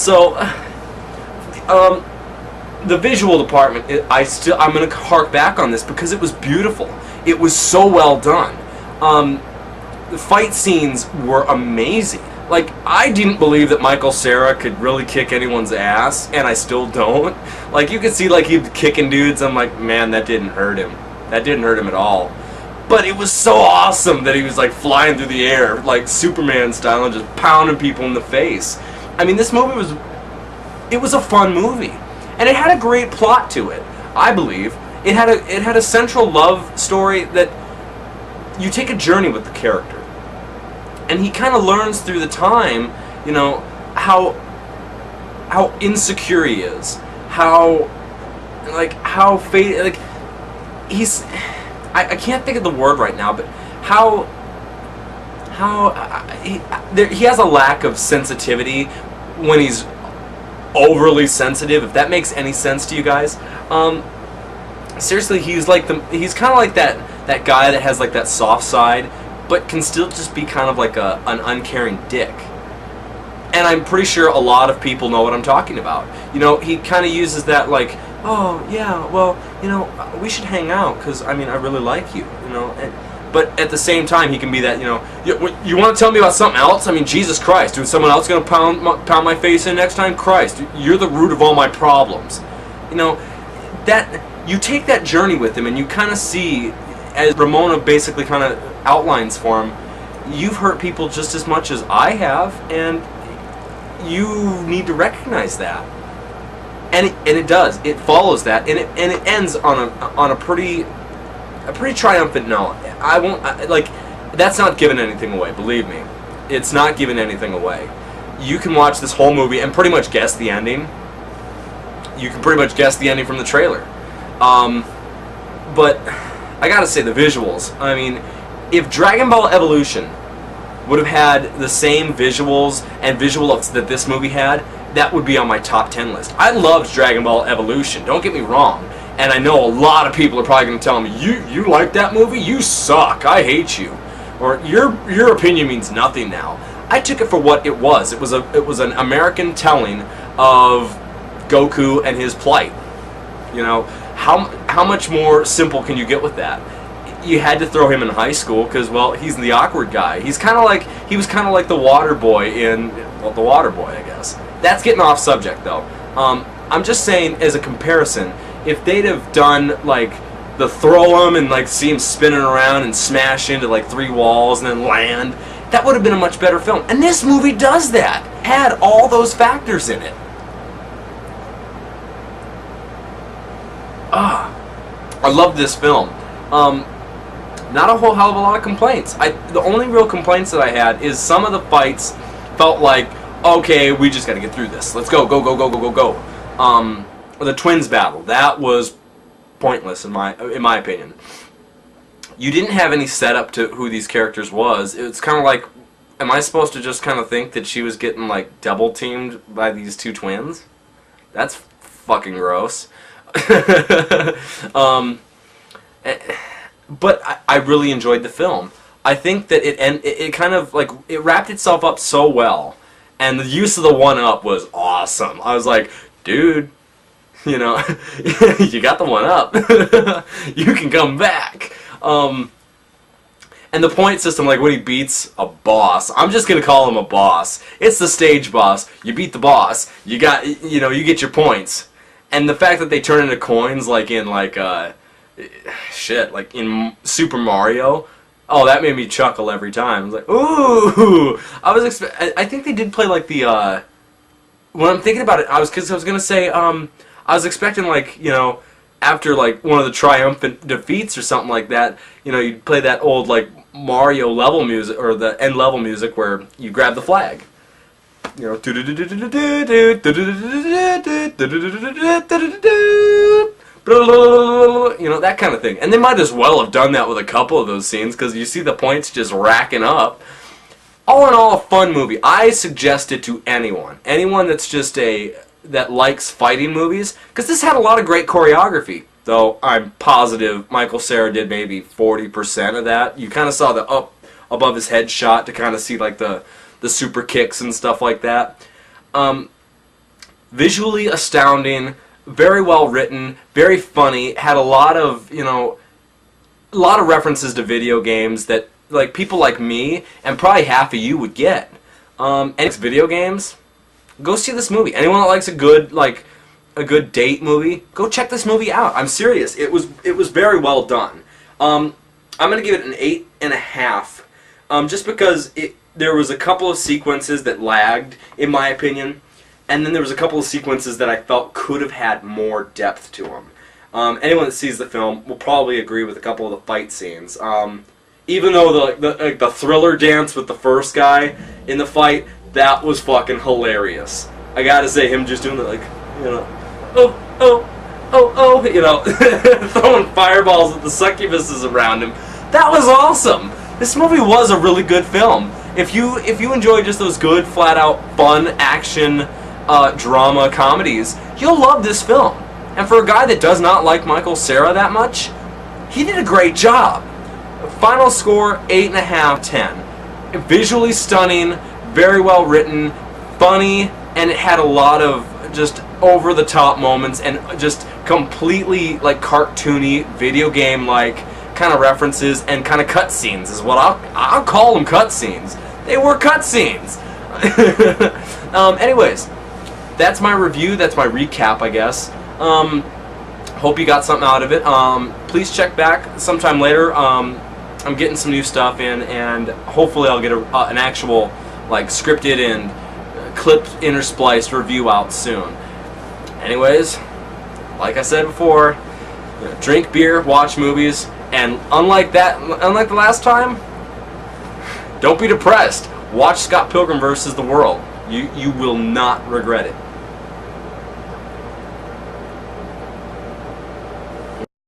So, the visual department, I'm going to hark back on this because it was beautiful. It was so well done. The fight scenes were amazing. Like, I didn't believe that Michael Cera could really kick anyone's ass, and I still don't. Like, you could see, like, he was kicking dudes, I'm like, man, that didn't hurt him. That didn't hurt him at all. But it was so awesome that he was, like, flying through the air, like Superman style, and just pounding people in the face. I mean, this movie was a fun movie. And it had a great plot to it, I believe. It had a central love story that you take a journey with the character. And he kind of learns through the time, you know, how insecure he is, he's, I can't think of the word right now, but he has a lack of sensitivity when he's overly sensitive, if that makes any sense to you guys. Seriously, he's kind of like that guy that has like that soft side, but can still just be kind of like an uncaring dick. And I'm pretty sure a lot of people know what I'm talking about. You know, he kind of uses that like, oh yeah, well, you know, we should hang out because I mean I really like you, you know. But at the same time, he can be that, you know, you want to tell me about something else? I mean, Jesus Christ, dude, someone else going to pound my face in next time? Christ, you're the root of all my problems. You know, that you take that journey with him and you kind of see, as Ramona basically kind of outlines for him, you've hurt people just as much as I have, and you need to recognize that. And it does. It follows that, and it ends on a pretty triumphant note. That's not giving anything away, believe me. It's not giving anything away. You can watch this whole movie and pretty much guess the ending. You can pretty much guess the ending from the trailer. But I gotta say, the visuals. I mean, if Dragon Ball Evolution would have had the same visuals and visuals that this movie had, that would be on my top 10 list. I loved Dragon Ball Evolution, don't get me wrong. And I know a lot of people are probably going to tell me, you like that movie? You suck. I hate you. Or your opinion means nothing now. I took it for what it was. It was an American telling of Goku and his plight. You know, how much more simple can you get with that? You had to throw him in high school because, well, he's the awkward guy. He was kind of like the water boy in, well, the water boy, I guess. That's getting off subject though. I'm just saying, as a comparison, if they'd have done like the throw him and like see him spinning around and smash into like 3 walls and then land, that would have been a much better film. And this movie does that. Had all those factors in it. I love this film. Not a whole hell of a lot of complaints. The only real complaints that I had is some of the fights felt like, okay, we just got to get through this. Let's go. The twins battle, that was pointless in my opinion. You didn't have any setup to who these characters was. It's kind of like, am I supposed to just kind of think that she was getting like double teamed by these 2 twins? That's fucking gross. But I really enjoyed the film. I think that it kind of like, it wrapped itself up so well, and the use of the 1-up was awesome. I was like, dude, you know, you got the 1-up. You can come back. And the point system, like when he beats a boss, I'm just gonna call him a boss. It's the stage boss. You beat the boss. You get your points. And the fact that they turn into coins, like in like like in Super Mario, oh, that made me chuckle every time. I was like, ooh! I think they did play like the when I'm thinking about it, I was gonna say I was expecting, like, you know, after like one of the triumphant defeats or something like that, you know, you'd play that old like Mario level music, or the end level music where you grab the flag. You know, you know, that kind of thing. And they might as well have done that with a couple of those scenes, because you see the points just racking up. All in all, a fun movie. I suggest it to anyone that's just that likes fighting movies, because this had a lot of great choreography. Though I'm positive Michael Cera did maybe 40% of that. You kind of saw the up above his head shot to kind of see like the super kicks and stuff like that. visually astounding, very well written, very funny, had a lot of, you know, a lot of references to video games that, like, people like me and probably half of you would get. And it's video games. Go see this movie. Anyone that likes a good, like, a good date movie, go check this movie out. I'm serious. It was very well done. I'm gonna give it an 8.5, just because there was a couple of sequences that lagged, in my opinion, and then there was a couple of sequences that I felt could have had more depth to them. Anyone that sees the film will probably agree with a couple of the fight scenes. Even though the thriller dance with the first guy in the fight, that was fucking hilarious. I gotta say, him just doing the, like, you know, oh, you know, throwing fireballs at the succubuses around him. That was awesome. This movie was a really good film. If you enjoy just those good, flat out, fun action drama comedies, you'll love this film. And for a guy that does not like Michael Cera that much, he did a great job. Final score, 8.5, 10. Visually stunning, very well written, funny, and it had a lot of just over-the-top moments and just completely, like, cartoony, video game-like kind of references and kind of cutscenes is what I'll call them, cutscenes. They were cutscenes. Anyways, that's my review. That's my recap, I guess. Hope you got something out of it. Please check back sometime later. I'm getting some new stuff in, and hopefully I'll get an actual, like, scripted and clipped, interspliced review out soon. Anyways, like I said before, you know, drink beer, watch movies, and unlike the last time, don't be depressed. Watch Scott Pilgrim vs. the World. You will not regret it.